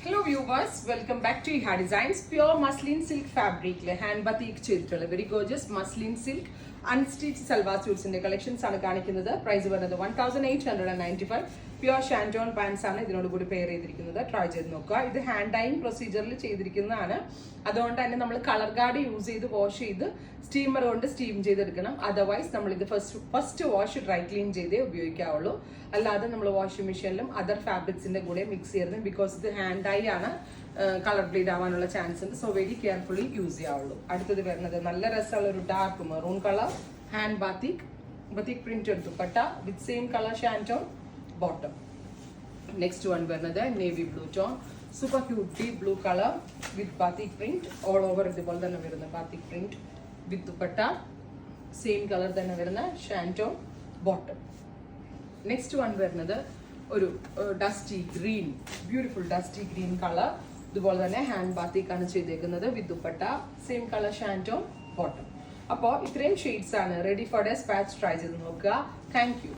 Hello viewers, welcome back to Iha Designs. Pure muslin silk fabric hand batik ചെയ്തിട്ടുള്ള very gorgeous muslin silk unstitched salwar suits ന്റെ collections ആണ് കാണിക്കുന്നത്. Price വരുന്നത് 1895. Pure ഷാൻറ്റോൺ pants ആണ് ഇതിനോട് കൂടി പെയർ ചെയ്തിരിക്കുന്നത്. ട്രൈ ചെയ്ത് നോക്കുക. ഇത് ഹാൻഡ് ഡൈയിങ് പ്രൊസീജിയറിൽ ചെയ്തിരിക്കുന്നതാണ്. അതുകൊണ്ട് തന്നെ നമ്മൾ കളർ ഗാർഡ് യൂസ് ചെയ്ത് വാഷ് ചെയ്ത് സ്റ്റീമർ കൊണ്ട് സ്റ്റീം ചെയ്തെടുക്കണം. അതർവൈസ് നമ്മൾ ഇത് ഫസ്റ്റ് വാഷ് ഡ്രൈ ക്ലീൻ ചെയ്തേ ഉപയോഗിക്കാവുള്ളൂ. അല്ലാതെ നമ്മൾ വാഷിംഗ് മെഷീനിലും അതർ ഫാബ്രിക്സിന്റെ കൂടെ മിക്സ് ചെയ്യരുത്. ബിക്കോസ് ഇത് ഹാൻഡ് ഡൈ ആണ്, കളർ ബ്ലീഡ് ആവാനുള്ള ചാൻസ് ഉണ്ട്. സോ വെരി കെയർഫുള്ളി യൂസ് ചെയ്യാവുള്ളൂ. അടുത്തത് വരുന്നത് നല്ല രസമുള്ള ഒരു dark maroon colour hand batik printed dupatta with same colour shantoon bottom. Next one വരുന്നത് navy blue tone super cute deep blue colour with batik print all over ഇതുപോലെ തന്നെ വരുന്ന batik print with dupatta same colour തന്നെ വരുന്ന ഷാൻറ്റോൺ ബോട്ടം. നെക്സ്റ്റ് വൺ വരുന്നത് ഒരു dusty green beautiful dusty green colour ഇതുപോലെ തന്നെ ഹാൻഡ് ബാത്തിക് ആണ് ചെയ്തേക്കുന്നത് with dupatta same colour shantoon bottom. അപ്പോൾ ഇത്രയും ഷെയ്ഡ്സ് ആണ് റെഡി ഫോർ ഡെസ്പാച്ച്. ട്രൈ ചെയ്ത് നോക്കുക. Thank you.